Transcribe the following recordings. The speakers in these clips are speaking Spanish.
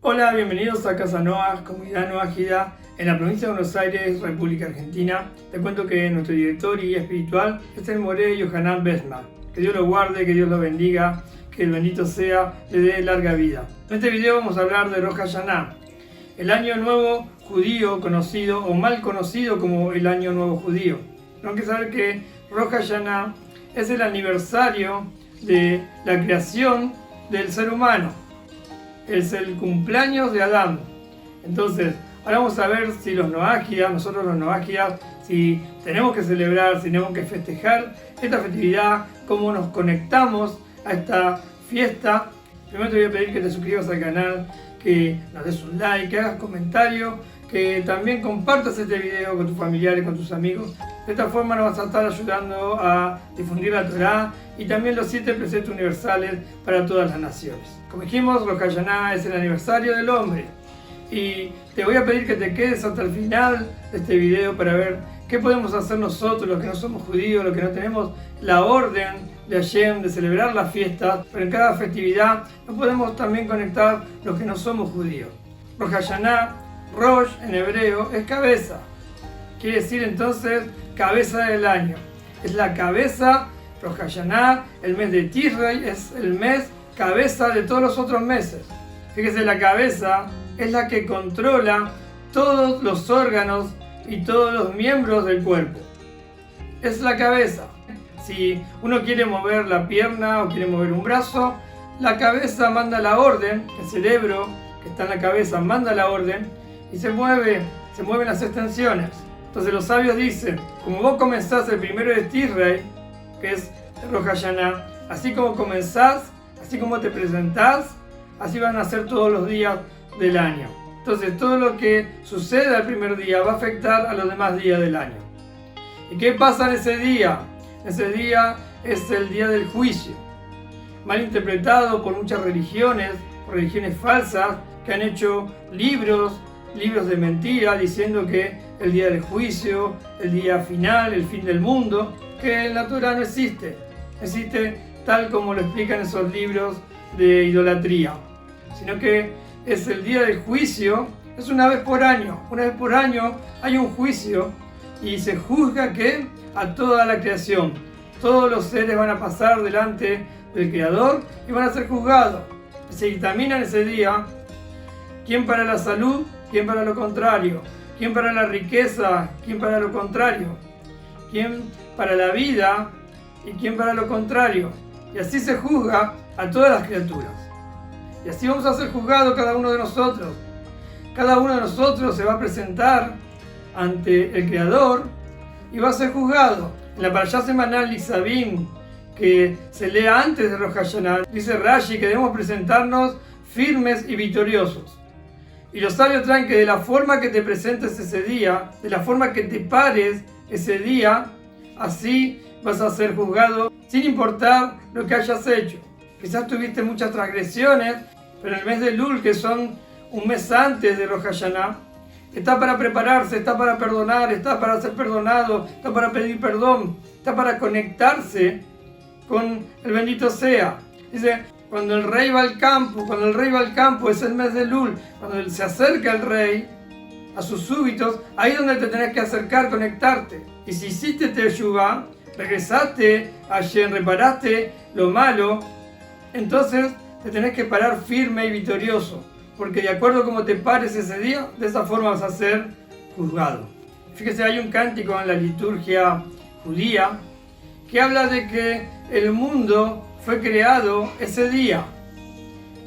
Hola, bienvenidos a Casa Noah, Comunidad Noah Jida, en la provincia de Buenos Aires, República Argentina. Te cuento que nuestro director y guía espiritual es el Moré Yohanan Besma. Que Dios lo guarde, que Dios lo bendiga, que el bendito sea, le dé larga vida. En este video vamos a hablar de Rosh Hashanah, el año nuevo judío conocido o mal conocido como el año nuevo judío. Tenemos que saber que Rosh Hashanah es el aniversario de la creación del ser humano. Es el cumpleaños de Adán. Entonces, ahora vamos a ver si nosotros los noágidas, si tenemos que celebrar, si tenemos que festejar esta festividad, cómo nos conectamos a esta fiesta. Primero te voy a pedir que te suscribas al canal, que nos des un like, que hagas comentario, que también compartas este video con tus familiares, con tus amigos. De esta forma nos vas a estar ayudando a difundir la Torá y también los 7 preceptos universales para todas las naciones. Como dijimos, Rosh Hashanah es el aniversario del hombre. Y te voy a pedir que te quedes hasta el final de este video para ver qué podemos hacer nosotros, los que no somos judíos, los que no tenemos la orden de Hashem de celebrar las fiestas, pero en cada festividad nos podemos también conectar los que no somos judíos. Rosh Hashanah, Rosh en hebreo, es cabeza. Quiere decir entonces cabeza del año. Es la cabeza, Rosh Hashanah, el mes de Tishrei, es el mes cabeza de todos los otros meses. Fíjese, la cabeza es la que controla todos los órganos y todos los miembros del cuerpo. Es la cabeza. Si uno quiere mover la pierna o quiere mover un brazo, la cabeza manda la orden, el cerebro que está en la cabeza manda la orden y se mueven las extensiones. Entonces los sabios dicen, como vos comenzás el primero de Tishrei, que es Rosh Hashanah, así como comenzás, así como te presentás, así van a ser todos los días del año. Entonces todo lo que sucede al primer día va a afectar a los demás días del año. ¿Y qué pasa en ese día? Ese día es el día del juicio, mal interpretado por muchas religiones falsas que han hecho libros de mentira diciendo que el día del juicio, el día final, el fin del mundo, que en la Torá no existe tal como lo explican esos libros de idolatría, sino que es el día del juicio, es una vez por año hay un juicio y se juzga que a toda la creación, todos los seres van a pasar delante del Creador y van a ser juzgados. Se dictamina en ese día quién para la salud, quién para lo contrario, quién para la riqueza, quién para lo contrario, quién para la vida y quién para lo contrario. Y así se juzga a todas las criaturas. Y así vamos a ser juzgados cada uno de nosotros. Cada uno de nosotros se va a presentar ante el Creador y va a ser juzgado. En la parashá semanal Nitzavim, que se lee antes de Rosh Hashanah, dice Rashi que debemos presentarnos firmes y victoriosos. Y los sabios traen que de la forma que te presentes ese día, de la forma que te pares ese día, así vas a ser juzgado sin importar lo que hayas hecho. Quizás tuviste muchas transgresiones, pero en el mes de Elul, que son un mes antes de Rosh Hashanah, está para prepararse, está para perdonar, está para ser perdonado, está para pedir perdón, está para conectarse con el bendito sea. Dice, cuando el rey va al campo, es el mes de Elul, cuando se acerca el rey a sus súbditos, ahí es donde te tenés que acercar, conectarte. Y si hiciste teshuvá, regresaste a Hashem, reparaste lo malo, entonces te tenés que parar firme y victorioso, porque de acuerdo a cómo te pares ese día, de esa forma vas a ser juzgado. Fíjese, hay un cántico en la liturgia judía que habla de que el mundo fue creado ese día.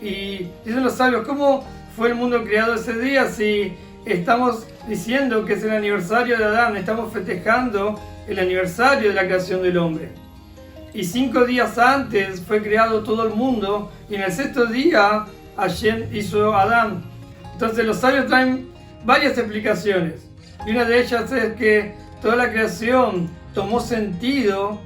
Y dicen los sabios, ¿cómo fue el mundo creado ese día si estamos diciendo que es el aniversario de Adán, estamos festejando el aniversario de la creación del hombre? Y 5 días antes fue creado todo el mundo y en el 6º día Hashem hizo a Adán. Entonces los sabios traen varias explicaciones y una de ellas es que toda la creación tomó sentido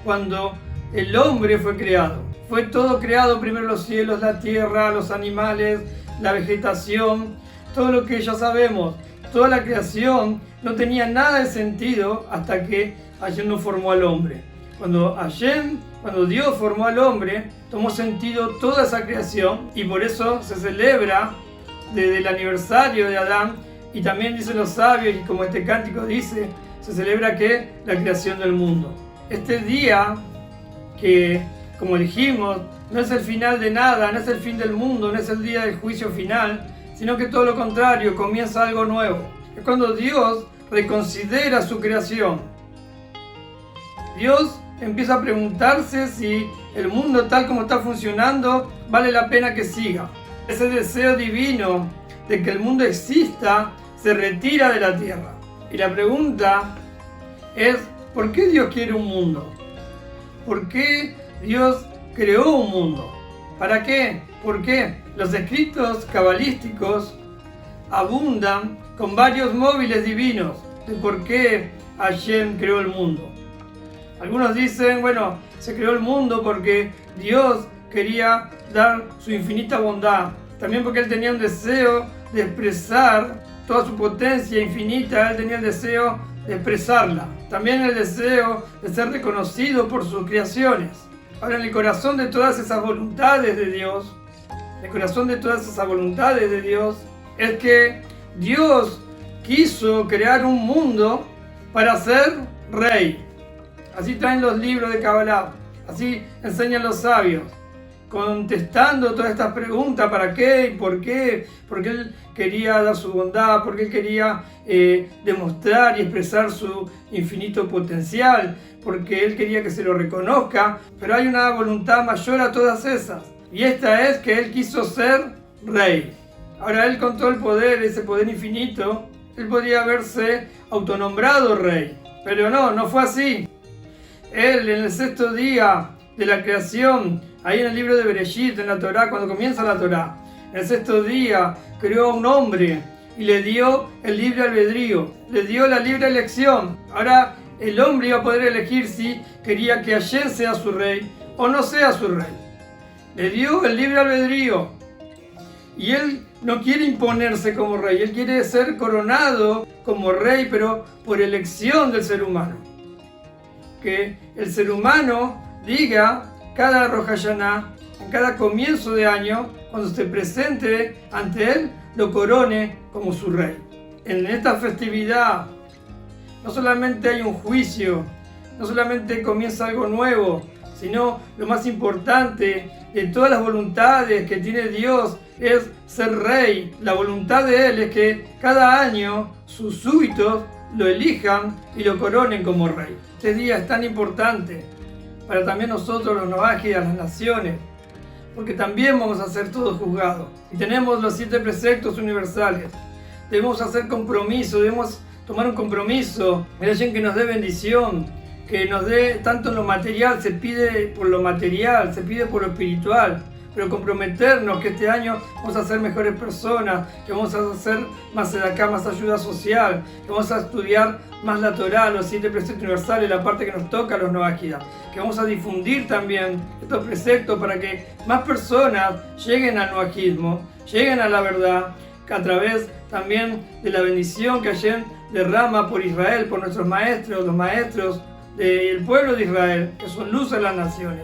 cuando el hombre fue creado. Fue todo creado, primero los cielos, la tierra, los animales, la vegetación, todo lo que ya sabemos. Toda la creación no tenía nada de sentido hasta que Hashem no formó al hombre. Cuando Dios formó al hombre, tomó sentido toda esa creación y por eso se celebra desde el aniversario de Adán, y también dicen los sabios, y como este cántico dice, se celebra que la creación del mundo. Este día que, como dijimos, no es el final de nada, no es el fin del mundo, no es el día del juicio final, sino que todo lo contrario, comienza algo nuevo. Es cuando Dios reconsidera su creación. Dios empieza a preguntarse si el mundo tal como está funcionando vale la pena que siga. Ese deseo divino de que el mundo exista se retira de la tierra. Y la pregunta es, ¿por qué Dios quiere un mundo? ¿Por qué Dios creó un mundo? ¿Para qué? ¿Por qué? Los escritos cabalísticos abundan con varios móviles divinos de por qué Hashem creó el mundo. Algunos dicen, bueno, se creó el mundo porque Dios quería dar su infinita bondad. También porque Él tenía un deseo de expresar toda su potencia infinita. Él tenía el deseo de expresarla. También el deseo de ser reconocido por sus creaciones. Ahora, en el corazón de todas esas voluntades de Dios, es que Dios quiso crear un mundo para ser rey. Así traen los libros de Kabbalah, así enseñan los sabios, contestando todas estas preguntas, ¿para qué y por qué? Porque Él quería dar su bondad, porque Él quería demostrar y expresar su infinito potencial, porque Él quería que se lo reconozca, pero hay una voluntad mayor a todas esas, y esta es que Él quiso ser rey. Ahora, Él con todo el poder, ese poder infinito, Él podría haberse autonombrado rey, pero no fue así. Él, en el sexto día de la creación, ahí en el libro de Bereshit, en la Torá, cuando comienza la Torá, en el sexto día creó a un hombre y le dio el libre albedrío, le dio la libre elección. Ahora el hombre iba a poder elegir si quería que Hashem sea su rey o no sea su rey. Le dio el libre albedrío y él no quiere imponerse como rey, él quiere ser coronado como rey, pero por elección del ser humano. Que el ser humano diga cada Rosh Hashanah, en cada comienzo de año, cuando se presente ante Él, lo corone como su rey. En esta festividad no solamente hay un juicio, no solamente comienza algo nuevo, sino lo más importante de todas las voluntades que tiene Dios es ser rey. La voluntad de Él es que cada año sus súbditos lo elijan y lo coronen como rey. Este día es tan importante para también nosotros los novágidas, las naciones, porque también vamos a ser todos juzgados. Y tenemos los 7 preceptos universales. Debemos hacer compromiso, debemos tomar un compromiso. Que nos dé bendición, que nos dé tanto en lo material, se pide por lo material, se pide por lo espiritual. Pero comprometernos que este año vamos a ser mejores personas, que vamos a hacer más sedacá, más ayuda social, que vamos a estudiar más la Torá, los 7 preceptos universales, la parte que nos toca a los novágidas, que vamos a difundir también estos preceptos para que más personas lleguen al novajismo, lleguen a la verdad, a través también de la bendición que Hashem derrama por Israel, por nuestros maestros, los maestros del pueblo de Israel, que son luz a las naciones.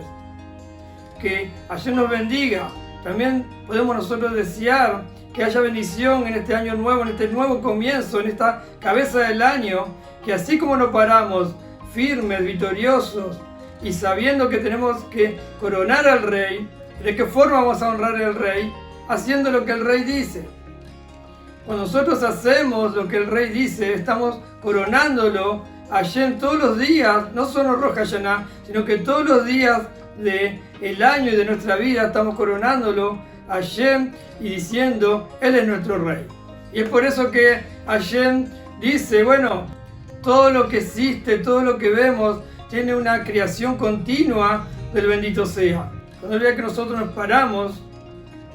Que Hashem nos bendiga. También podemos nosotros desear que haya bendición en este año nuevo, en este nuevo comienzo, en esta cabeza del año, que así como nos paramos firmes, victoriosos y sabiendo que tenemos que coronar al rey, ¿de qué forma vamos a honrar al rey? Haciendo lo que el rey dice. Cuando nosotros hacemos lo que el rey dice, estamos coronándolo a Hashem todos los días, no solo Rosh Hashanah, sino que todos los días del año y de nuestra vida estamos coronándolo a Hashem y diciendo, Él es nuestro rey. Y es por eso que Hashem dice, bueno, todo lo que existe, todo lo que vemos, tiene una creación continua del bendito sea. Cuando el día que nosotros nos paramos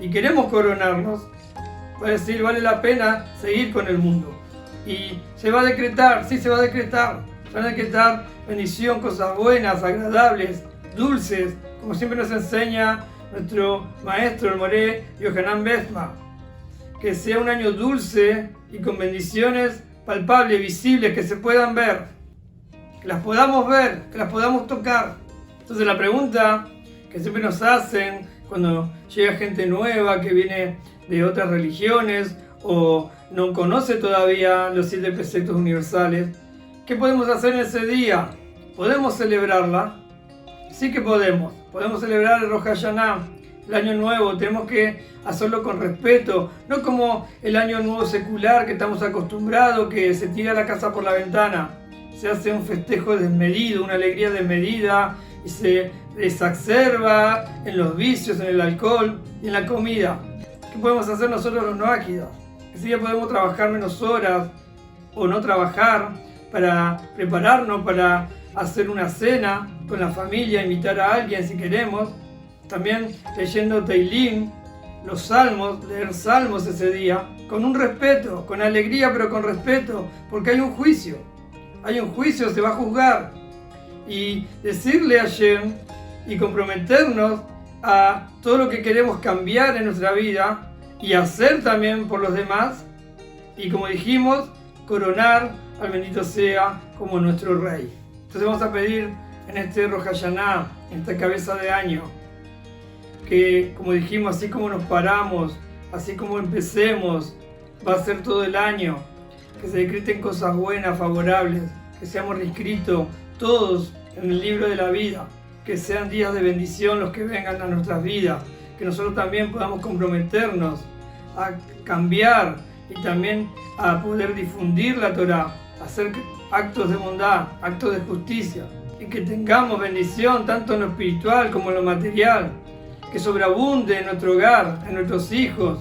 y queremos coronarnos, va a decir, vale la pena seguir con el mundo. Y se va a decretar, sí se va a decretar. Se van a decretar bendición, cosas buenas, agradables, dulces, como siempre nos enseña nuestro maestro, el Moré Yohanan Besma. Que sea un año dulce y con bendiciones palpables, visibles, que se puedan ver. que las podamos ver, que las podamos tocar. Entonces la pregunta que siempre nos hacen cuando llega gente nueva que viene de otras religiones o no conoce todavía los 7 preceptos universales, ¿qué podemos hacer en ese día? ¿Podemos celebrarla? Sí que podemos. Podemos celebrar el Rosh Hashanah, el Año Nuevo. Tenemos que hacerlo con respeto, no como el Año Nuevo secular que estamos acostumbrados, que se tira la casa por la ventana. Se hace un festejo desmedido, una alegría desmedida y se exacerba en los vicios, en el alcohol y en la comida. ¿Qué podemos hacer nosotros los noáquidas? Ese día podemos trabajar menos horas o no trabajar para prepararnos para hacer una cena con la familia, invitar a alguien si queremos. También leyendo Teilim, los salmos, leer salmos ese día, con un respeto, con alegría pero con respeto, porque hay un juicio. Hay un juicio, se va a juzgar. Y decirle a Hashem y comprometernos a todo lo que queremos cambiar en nuestra vida y hacer también por los demás. Y como dijimos, coronar al bendito sea como nuestro Rey. Entonces vamos a pedir en este Rosh Hashanah, en esta cabeza de año, que como dijimos, así como nos paramos, así como empecemos, va a ser todo el año, que se decreten cosas buenas, favorables, que seamos reinscritos todos en el libro de la vida, que sean días de bendición los que vengan a nuestras vidas, que nosotros también podamos comprometernos a cambiar y también a poder difundir la Torá, hacer actos de bondad, actos de justicia, y que tengamos bendición tanto en lo espiritual como en lo material, que sobreabunde en nuestro hogar, en nuestros hijos,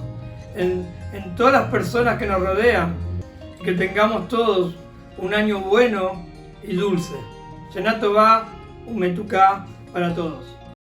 en todas las personas que nos rodean, y que tengamos todos un año bueno y dulce. Shana Tová, Umetuká para todos.